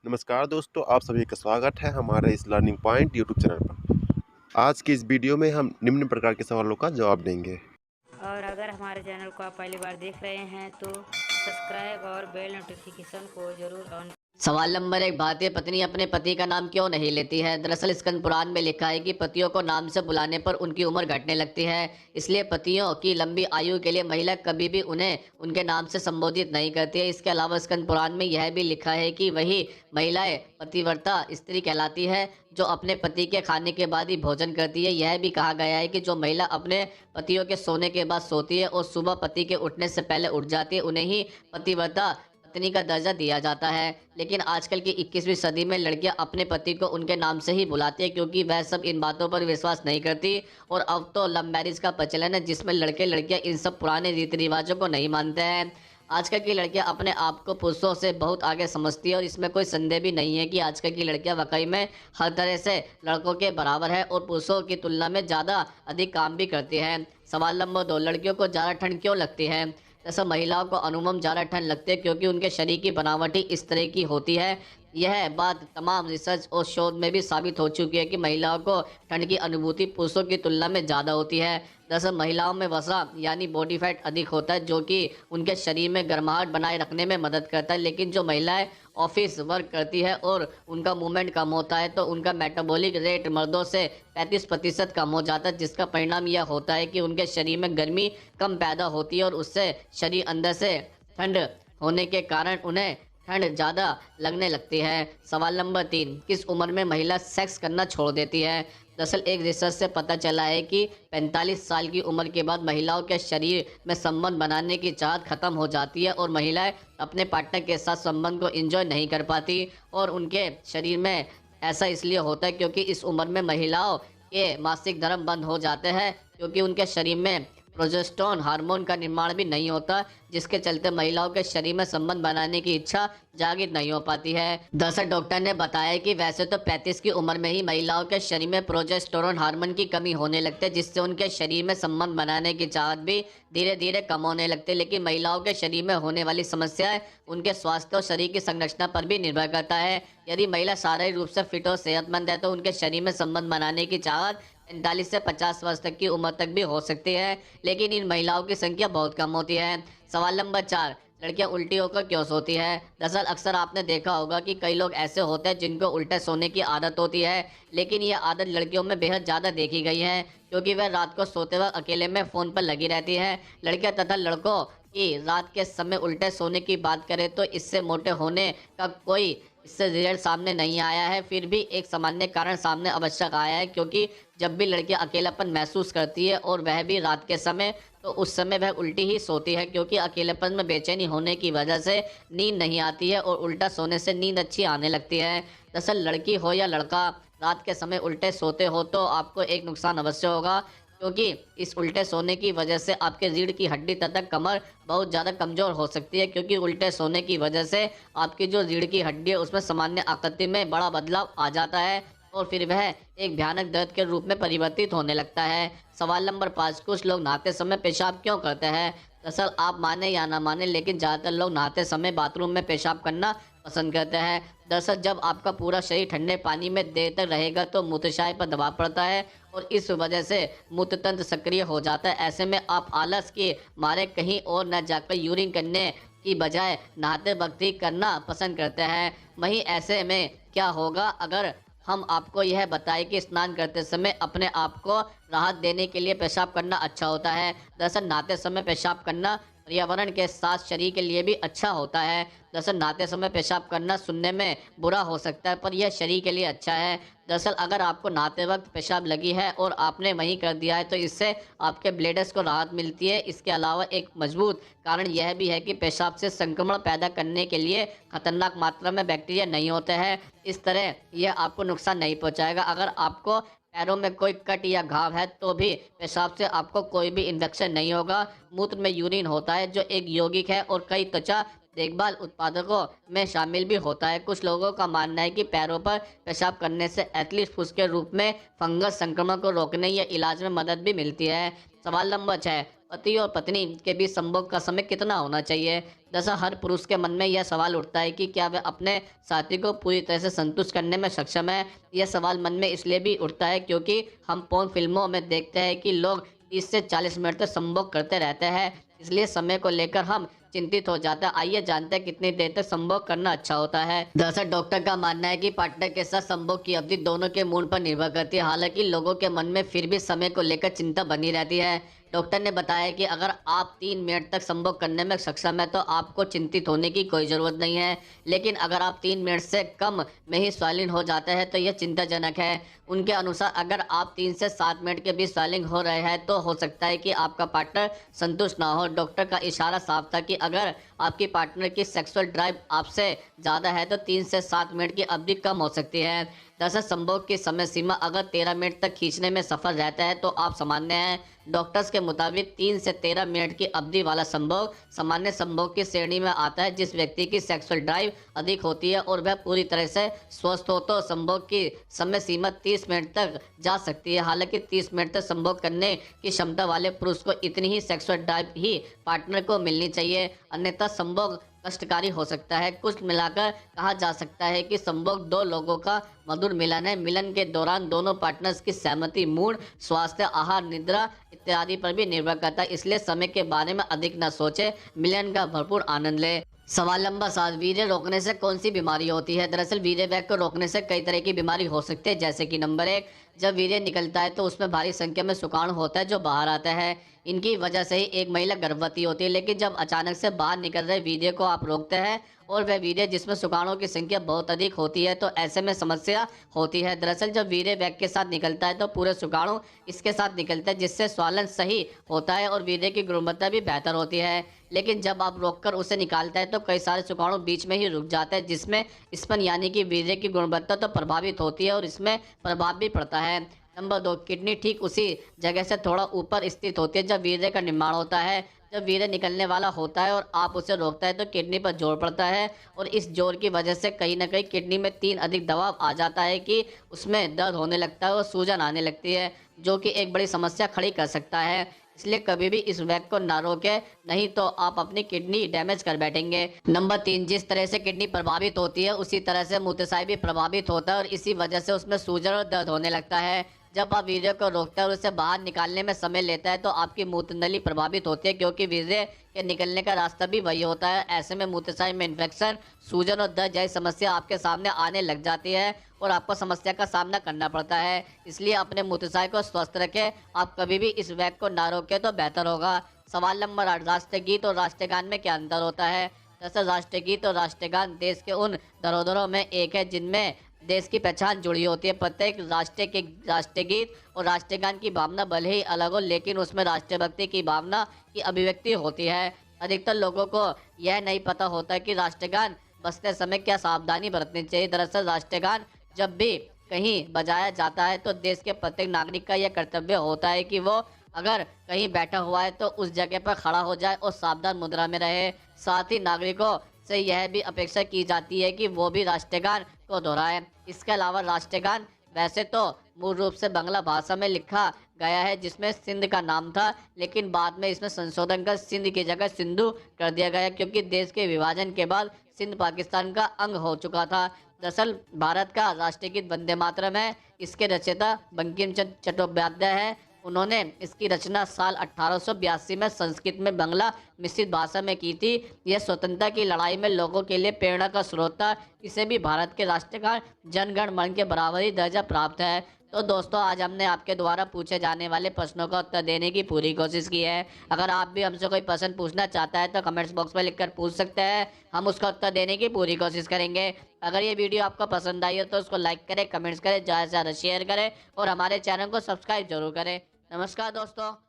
नमस्कार दोस्तों, आप सभी का स्वागत है हमारे इस लर्निंग पॉइंट यूट्यूब चैनल पर। आज की इस वीडियो में हम निम्न प्रकार के सवालों का जवाब देंगे। और अगर हमारे चैनल को आप पहली बार देख रहे हैं तो सब्सक्राइब और बेल नोटिफिकेशन को जरूर ऑन। सवाल नंबर 1। भारतीय पत्नी अपने पति का नाम क्यों नहीं लेती है? दरअसल स्कंद पुराण में लिखा है कि पतियों को नाम से बुलाने पर उनकी उम्र घटने लगती है। इसलिए पतियों की लंबी आयु के लिए महिला कभी भी उन्हें उनके नाम से संबोधित नहीं करती है। इसके अलावा स्कंद पुराण में यह भी लिखा है कि वही महिलाएं पतिव्रता स्त्री कहलाती है जो अपने पति के खाने के बाद ही भोजन करती है। यह भी कहा गया है कि जो महिला अपने पतियों के सोने के बाद सोती है और सुबह पति के उठने से पहले उठ जाती है, उन्हें ही पतिव्रता पत्नी का दर्जा दिया जाता है। लेकिन आजकल की 21वीं सदी में लड़कियां अपने पति को उनके नाम से ही बुलाती है, क्योंकि वह सब इन बातों पर विश्वास नहीं करती। और अब तो लव मैरिज का प्रचलन है, जिसमें लड़के लड़कियां इन सब पुराने रीति रिवाजों को नहीं मानते हैं। आजकल की लड़कियां अपने आप को पुरुषों से बहुत आगे समझती है और इसमें कोई संदेह भी नहीं है कि आजकल की लड़कियां वाकई में हर तरह से लड़कों के बराबर है और पुरुषों की तुलना में ज़्यादा अधिक काम भी करती है। सवाल नंबर 2। लड़कियों को ज़्यादा ठंड क्यों लगती है? जैसा महिलाओं को अमूमन ज़्यादा ठंड लगती है क्योंकि उनके शरीर की बनावट ही इस तरह की होती है। यह बात तमाम रिसर्च और शोध में भी साबित हो चुकी है कि महिलाओं को ठंड की अनुभूति पुरुषों की तुलना में ज़्यादा होती है। दरअसल महिलाओं में वसा यानी बॉडी फैट अधिक होता है, जो कि उनके शरीर में गर्माहट बनाए रखने में मदद करता है। लेकिन जो महिलाएं ऑफिस वर्क करती है और उनका मूवमेंट कम होता है तो उनका मेटाबॉलिक रेट मर्दों से 35% कम हो जाता है, जिसका परिणाम यह होता है कि उनके शरीर में गर्मी कम पैदा होती है और उससे शरीर अंदर से ठंड होने के कारण उन्हें ठंड ज़्यादा लगने लगती है। सवाल नंबर 3। किस उम्र में महिला सेक्स करना छोड़ देती है? दरअसल एक रिसर्च से पता चला है कि 45 साल की उम्र के बाद महिलाओं के शरीर में संबंध बनाने की चाहत खत्म हो जाती है और महिलाएं अपने पार्टनर के साथ संबंध को एंजॉय नहीं कर पाती। और उनके शरीर में ऐसा इसलिए होता है क्योंकि इस उम्र में महिलाओं के मासिक धर्म बंद हो जाते हैं, क्योंकि उनके शरीर में प्रोजेस्टेरोन हार्मोन का निर्माण भी नहीं होता, जिसके चलते महिलाओं के शरीर में संबंध बनाने की इच्छा जागृत नहीं हो पाती है। दरअसल डॉक्टर ने बताया कि वैसे तो 35 की उम्र में ही महिलाओं के शरीर में प्रोजेस्टेरोन हार्मोन की कमी होने लगती है, जिससे उनके शरीर में संबंध बनाने की चाहत भी धीरे धीरे कम होने लगती है। लेकिन महिलाओं के शरीर में होने वाली समस्याएं उनके स्वास्थ्य और शरीर की संरचना पर भी निर्भर करता है। यदि महिला शारीरिक रूप से फिट और सेहतमंद है तो उनके शरीर में संबंध बनाने की चाहत 45 से 50 वर्ष तक की उम्र तक भी हो सकती है, लेकिन इन महिलाओं की संख्या बहुत कम होती है। सवाल नंबर 4। लड़कियां उल्टी होकर क्यों सोती है? दरअसल अक्सर आपने देखा होगा कि कई लोग ऐसे होते हैं जिनको उल्टे सोने की आदत होती है, लेकिन ये आदत लड़कियों में बेहद ज़्यादा देखी गई है, क्योंकि वह रात को सोते वक्त अकेले में फ़ोन पर लगी रहती है। लड़कियां तथा लड़कों की रात के समय उल्टे सोने की बात करें तो इससे मोटे होने का कोई इससे रिजल्ट सामने नहीं आया है। फिर भी एक सामान्य कारण सामने आवश्यक आया है, क्योंकि जब भी लड़कियां अकेलापन महसूस करती है और वह भी रात के समय, तो उस समय वह उल्टी ही सोती है, क्योंकि अकेलेपन में बेचैनी होने की वजह से नींद नहीं आती है और उल्टा सोने से नींद अच्छी आने लगती है। दरअसल लड़की हो या लड़का, रात के समय उल्टे सोते हो तो आपको एक नुकसान अवश्य होगा, क्योंकि इस उल्टे सोने की वजह से आपके रीढ़ की हड्डी तथा कमर बहुत ज़्यादा कमज़ोर हो सकती है, क्योंकि उल्टे सोने की वजह से आपकी जो रीढ़ की हड्डी है उसमें सामान्य आकृति में बड़ा बदलाव आ जाता है और फिर वह एक भयानक दर्द के रूप में परिवर्तित होने लगता है। सवाल नंबर 5। कुछ लोग नहाते समय पेशाब क्यों करते हैं? दरअसल आप माने या ना माने, लेकिन ज़्यादातर लोग नहाते समय बाथरूम में पेशाब करना पसंद करते हैं। दरअसल जब आपका पूरा शरीर ठंडे पानी में देर तक रहेगा तो मूत्राशय पर दबाव पड़ता है और इस वजह से मूत्र तंत्र सक्रिय हो जाता है। ऐसे में आप आलस के मारे कहीं और न जाकर यूरिन करने की बजाय नहाते वक्त ही करना पसंद करते हैं। वहीं ऐसे में क्या होगा अगर हम आपको यह बताएं कि स्नान करते समय अपने आप को राहत देने के लिए पेशाब करना अच्छा होता है। दरअसल नहाते समय पेशाब करना पर्यावरण के साथ शरीर के लिए भी अच्छा होता है। दरअसल नहाते समय पेशाब करना सुनने में बुरा हो सकता है, पर यह शरीर के लिए अच्छा है। दरअसल अगर आपको नहाते वक्त पेशाब लगी है और आपने वहीं कर दिया है तो इससे आपके ब्लेडर्स को राहत मिलती है। इसके अलावा एक मजबूत कारण यह भी है कि पेशाब से संक्रमण पैदा करने के लिए खतरनाक मात्रा में बैक्टीरिया नहीं होते हैं। इस तरह यह आपको नुकसान नहीं पहुंचाएगा। अगर आपको पैरों में कोई कट या घाव है तो भी पेशाब से आपको कोई भी इन्फेक्शन नहीं होगा। मूत्र में यूरिन होता है जो एक यौगिक है और कई त्वचा देखभाल उत्पादकों में शामिल भी होता है। कुछ लोगों का मानना है कि पैरों पर पेशाब करने से एथलीट फुस के रूप में फंगस संक्रमण को रोकने या इलाज में मदद भी मिलती है। सवाल नंबर 6। पति और पत्नी के बीच संभोग का समय कितना होना चाहिए। दरअसल हर पुरुष के मन में यह सवाल उठता है कि क्या वह अपने साथी को पूरी तरह से संतुष्ट करने में सक्षम है। यह सवाल मन में इसलिए भी उठता है क्योंकि हम पोर्न फिल्मों में देखते हैं कि लोग 30 से 40 मिनट तक संभोग करते रहते हैं, इसलिए समय को लेकर हम चिंतित हो जाते हैं। आइए जानते हैं कितनी देर तक संभोग करना अच्छा होता है। दरअसल डॉक्टर का मानना है कि पार्टनर के साथ संभोग की अवधि दोनों के मूड पर निर्भर करती है। हालांकि लोगों के मन में फिर भी समय को लेकर चिंता बनी रहती है। डॉक्टर ने बताया कि अगर आप 3 मिनट तक संभोग करने में सक्षम है तो आपको चिंतित होने की कोई ज़रूरत नहीं है, लेकिन अगर आप 3 मिनट से कम में ही स्वालिन हो जाता है तो यह चिंताजनक है। उनके अनुसार अगर आप 3 से 7 मिनट के बीच स्वालिन हो रहे हैं तो हो सकता है कि आपका पार्टनर संतुष्ट ना हो। डॉक्टर का इशारा साफ था कि अगर आपकी पार्टनर की सेक्सुअल ड्राइव आपसे ज़्यादा है तो 3 से 7 मिनट की अवधि कम हो सकती है। दरअसल संभोग की समय सीमा अगर 13 मिनट तक खींचने में सफल रहता है तो आप सामान्य हैं। डॉक्टर्स के मुताबिक 3 से 13 मिनट की अवधि वाला संभोग सामान्य संभोग की श्रेणी में आता है। जिस व्यक्ति की सेक्सुअल ड्राइव अधिक होती है और वह पूरी तरह से स्वस्थ हो तो संभोग की समय सीमा 30 मिनट तक जा सकती है। हालांकि 30 मिनट तक संभोग करने की क्षमता वाले पुरुष को इतनी ही सेक्सुअल ड्राइव ही पार्टनर को मिलनी चाहिए, अन्यथा संभोग कष्टकारी हो सकता है। कुछ मिलाकर कहा जा सकता है कि संभोग दो लोगों का मधुर मिलन है। मिलन के दौरान दोनों पार्टनर्स की सहमति, मूड, स्वास्थ्य, आहार, निद्रा इत्यादि पर भी निर्भर करता है, इसलिए समय के बारे में अधिक न सोचे, मिलन का भरपूर आनंद ले। सवाल नंबर 7, वीर्य रोकने से कौन सी बीमारी होती है। दरअसल वीर्य वेग को रोकने से कई तरह की बीमारी हो सकती है, जैसे कि नंबर 1, जब वीर्य निकलता है तो उसमें भारी संख्या में शुक्राणु होता है जो बाहर आता है। इनकी वजह से ही एक महिला गर्भवती होती है, लेकिन जब अचानक से बाहर निकल रहे वीर्य को आप रोकते हैं और वह वीर्य जिसमें शुक्राणुओं की संख्या बहुत अधिक होती है तो ऐसे में समस्या होती है। दरअसल जब वीर्य वेग के साथ निकलता है तो पूरे शुक्राणु इसके साथ निकलते हैं, जिससे स्वालन सही होता है और वीर्य की गुणवत्ता भी बेहतर होती है। लेकिन जब आप रोककर उसे निकालते हैं तो कई सारे शुक्राणु बीच में ही रुक जाते हैं, जिसमें स्पन यानी कि वीर्य की गुणवत्ता तो प्रभावित होती है और इसमें प्रभाव भी पड़ता है। नंबर 2, किडनी ठीक उसी जगह से थोड़ा ऊपर स्थित होती है जब वीर्य का निर्माण होता है। जब वीर्य निकलने वाला होता है और आप उसे रोकता है तो किडनी पर जोर पड़ता है और इस जोर की वजह से कहीं ना कहीं किडनी में 3 अधिक दबाव आ जाता है कि उसमें दर्द होने लगता है और सूजन आने लगती है, जो कि एक बड़ी समस्या खड़ी कर सकता है। इसलिए कभी भी इस वेग को ना रोके, नहीं तो आप अपनी किडनी डैमेज कर बैठेंगे। नंबर 3, जिस तरह से किडनी प्रभावित होती है उसी तरह से मूत्राशय भी प्रभावित होता है और इसी वजह से उसमें सूजन और दर्द होने लगता है। जब आप वीर्य को रोकते हैं और उसे बाहर निकालने में समय लेता है तो आपकी मूत्रनली प्रभावित होती है, क्योंकि वीर्य के निकलने का रास्ता भी वही होता है। ऐसे में मूत्राशय में इन्फेक्शन, सूजन और दर्द जैसी समस्या आपके सामने आने लग जाती है और आपको समस्या का सामना करना पड़ता है। इसलिए अपने मूत्राशय को स्वस्थ रखें। आप कभी भी इस वेग को ना रोकें तो बेहतर होगा। सवाल नंबर 8, राष्ट्रीय गीत और राष्ट्रगान में क्या अंतर होता है। दरअसल राष्ट्रीय गीत और राष्ट्रगान देश के उन धरोहरों में एक है जिनमें देश की पहचान जुड़ी होती है। प्रत्येक राष्ट्रीय गीत और राष्ट्रगान की भावना भले ही अलग हो, लेकिन उसमें राष्ट्रभक्ति की भावना की अभिव्यक्ति होती है। अधिकतर लोगों को यह नहीं पता होता कि राष्ट्रगान बजते समय क्या सावधानी बरतनी चाहिए। दरअसल राष्ट्रगान जब भी कहीं बजाया जाता है तो देश के प्रत्येक नागरिक का यह कर्तव्य होता है कि वो अगर कहीं बैठा हुआ है तो उस जगह पर खड़ा हो जाए और सावधान मुद्रा में रहे। साथ ही नागरिकों से यह भी अपेक्षा की जाती है कि वो भी राष्ट्रगान को दोहराएं। इसके अलावा राष्ट्रगान वैसे तो मूल रूप से बांग्ला भाषा में लिखा गया है, जिसमें सिंध का नाम था, लेकिन बाद में इसमें संशोधन कर सिंध की जगह सिंधु कर दिया गया, क्योंकि देश के विभाजन के बाद सिंध पाकिस्तान का अंग हो चुका था। दरअसल भारत का राष्ट्रीय गीत वंदे मातरम है। इसके रचयिता बंकिम चंद्र चट्टोपाध्याय है। उन्होंने इसकी रचना साल 1882 में संस्कृत में बांग्ला मिश्रित भाषा में की थी। यह स्वतंत्रता की लड़ाई में लोगों के लिए प्रेरणा का स्रोत था। इसे भी भारत के राष्ट्रगान जन गण मन के बराबर ही दर्जा प्राप्त है। तो दोस्तों, आज हमने आपके द्वारा पूछे जाने वाले प्रश्नों का उत्तर देने की पूरी कोशिश की है। अगर आप भी हमसे कोई प्रश्न पूछना चाहता है तो कमेंट्स बॉक्स में लिखकर पूछ सकते हैं, हम उसका उत्तर देने की पूरी कोशिश करेंगे। अगर ये वीडियो आपको पसंद आई हो तो उसको लाइक करें, कमेंट्स करें, ज़्यादा से ज़्यादा शेयर करें और हमारे चैनल को सब्सक्राइब जरूर करें। नमस्कार दोस्तों।